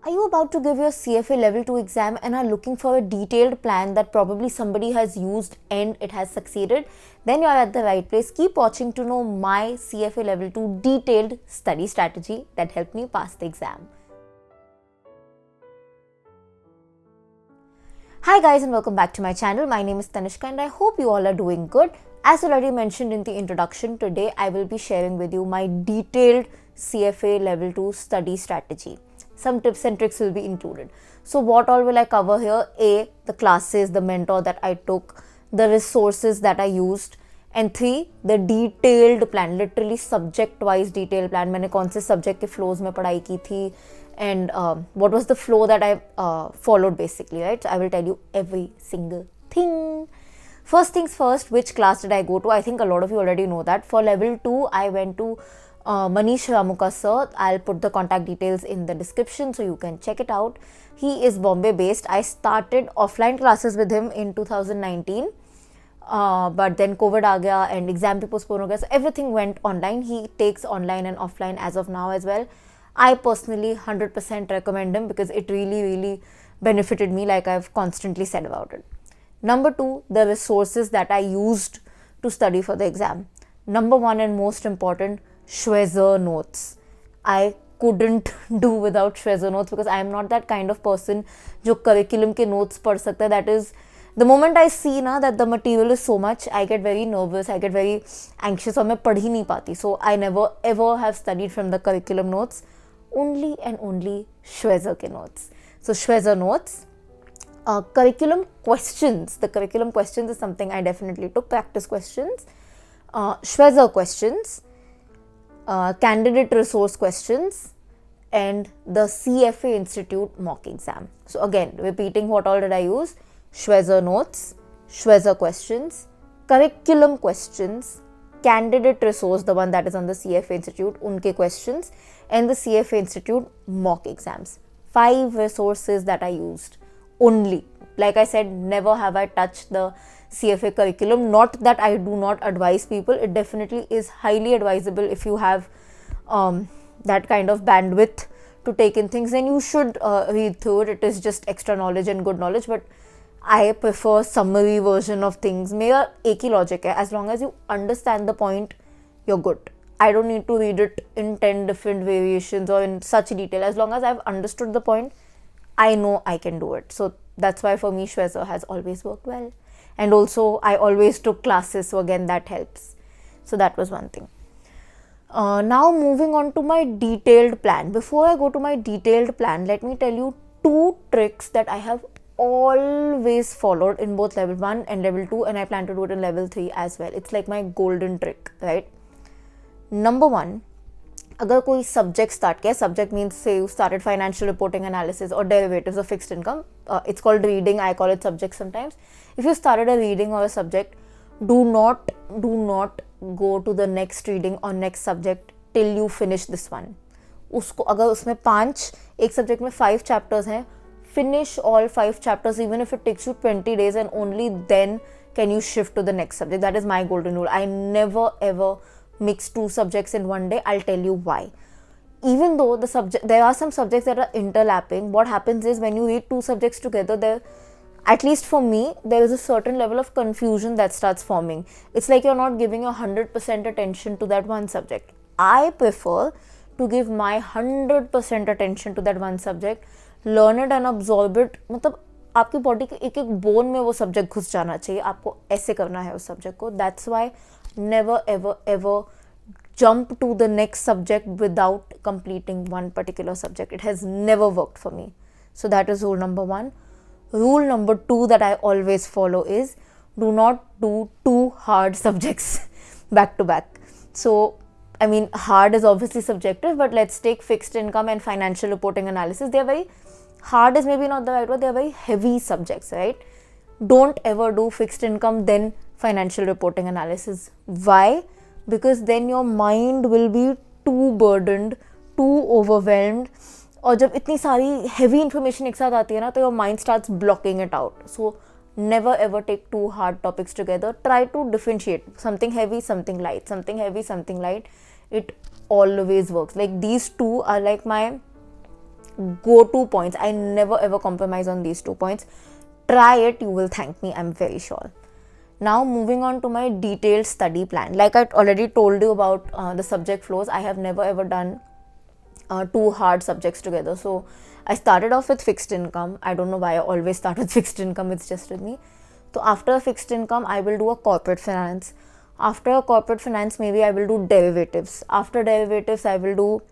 Are you about to give your CFA level 2 exam and are looking for a detailed plan that probably somebody has used and it has succeeded? Then you are at the right place. Keep watching to know my CFA level 2 detailed study strategy that helped me pass the exam. Hi guys and welcome back to my channel. My name is Tanishka and I hope you all are doing good. As already mentioned in the introduction, today I will be sharing with you my detailed CFA level 2 study strategy. Some tips and tricks will be included. So what all will I cover here? A, the classes, the mentor that I took, the resources that I used, and 3, the detailed plan, literally subject wise detailed plan. मैंने कौन से subject के flows में पढ़ाई की थी and what was the flow that I followed basically, right? So I will tell you every single thing. First things first, which class did I go to? I think a lot of you already know that. For level 2, I went to Manish Ramuka sir. I'll put the contact details in the description so you can check it out. He is Bombay based. I started offline classes with him in 2019. But then COVID aa gaya and exam bhi postpone ho gaya. So everything went online. He takes online and offline as of now as well. I personally 100% recommend him because it really benefited me, like I've constantly said about it. Number 2, the resources that I used to study for the exam. Number 1 and most important, Schwezer notes. I couldn't do without Schwezer notes because I am not that kind of person जो curriculum के notes पढ़ सकता है. That is, the moment I see ना that the material is so much, I get very nervous, I get very anxious और मैं पढ़ ही नहीं पाती. So I never ever have studied from the curriculum notes. Only and only Schwezer के notes. So Schwezer notes. Curriculum questions. The curriculum questions is something I definitely took. Practice questions. Schwezer questions. Candidate resource questions. And the CFA Institute mock exam. So again, repeating what all did I use? Schwezer notes, Schwezer questions, curriculum questions, candidate resource, the one that is on the CFA Institute, unke questions, and the CFA Institute mock exams. 5 resources that I used only. Like I said, never have I touched the CFA curriculum. Not that I do not advise people. It definitely is highly advisable if you have that kind of bandwidth to take in things. Then you should read through it. It is just extra knowledge and good knowledge. But I prefer summary version of things. मेरा एक ही logic है. As long as you understand the point, you're good. I don't need to read it in 10 different variations or in such detail. As long as I've understood the point, I know I can do it. So that's why for me Schwezer has always worked well. And also I always took classes, so again that helps. So that was one thing. Now moving on to my detailed plan. Before I go to my detailed plan, let me tell you 2 tricks that I have always followed in both level 1 and level 2, and I plan to do it in level 3 as well. It's like my golden trick, right? Number 1, अगर कोई subject start किया, subject means say you started financial reporting analysis or derivatives of fixed income, it's called reading, I call it subject sometimes. If you started a reading or a subject, do not go to the next reading or next subject till you finish this one. उसको अगर उसमें 5, एक subject में 5 chapters हैं, finish all 5 chapters even if it takes you 20 days, and only then can you shift to the next subject. That is my golden rule. I never ever mix 2 subjects in one day. I'll tell you why. Even though there are some subjects that are interlapping, what happens is when you read 2 subjects together, there, at least for me, there is a certain level of confusion that starts forming. It's like you're not giving your 100% attention to that one subject. I prefer to give my 100% attention to that one subject, learn it and absorb it. मतलब आपकी body के एक एक bone में वो subject घुस जाना चाहिए. आपको ऐसे करना है उस सब्जेक्ट को. That's why never ever jump to the next subject without completing one particular subject. It has never worked for me. So that is rule number 1. Rule number 2 that I always follow is do not do 2 hard subjects back to back. So I mean, hard is obviously subjective, but let's take fixed income and financial reporting analysis. They are very hard, is maybe not the right word. They are very heavy subjects, right? Don't ever do fixed income then financial reporting analysis. Why? Because then your mind will be too burdened, too overwhelmed. और जब इतनी सारी heavy information एक साथ आती है ना, तो your mind starts blocking it out. So never ever take 2 hard topics together. Try to differentiate something heavy, something light, something heavy, something light. It always works. Like these 2 are like my go-to points. I never ever compromise on these 2 points. Try it, you will thank me, I'm very sure. Now moving on to my detailed study plan. Like I already told you about the subject flows, I have never ever done two hard subjects together. So I started off with fixed income. I don't know why I always start with fixed income, it's just with me. So after fixed income, I will do a corporate finance. After a corporate finance, maybe I will do derivatives. After derivatives, I will do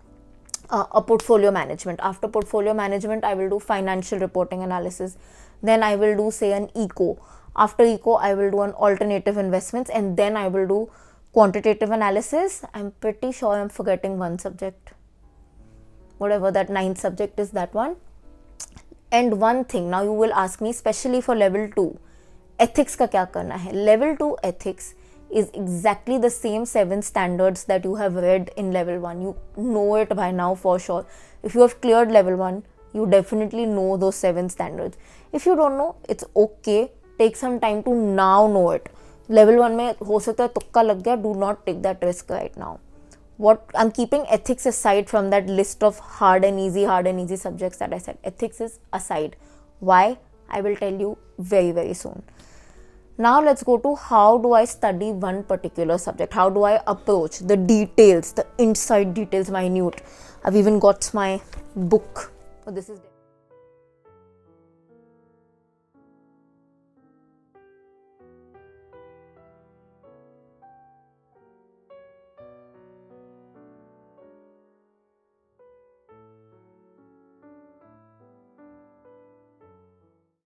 a portfolio management. After portfolio management, I will do financial reporting analysis. Then I will do, say, an eco. After eco, I will do an alternative investments, and then I will do quantitative analysis. I'm pretty sure I'm forgetting one subject. Whatever that 9th subject is, that one. And one thing, now you will ask me, especially for level 2, ethics ka kya karna hai? Level 2 ethics is exactly the same 7 standards that you have read in level 1. You know it by now for sure. If you have cleared level 1, you definitely know those 7 standards. If you don't know, it's okay. Take some time to now know it. Level 1 mein ho sakta hai tukka lag gaya, do not take that risk right now. What I'm keeping ethics aside from that list of hard and easy subjects that I said. Ethics is aside. Why? I will tell you very, very soon. Now let's go to how do I study one particular subject? How do I approach the details, the inside details, minute? I've even got my book. So this is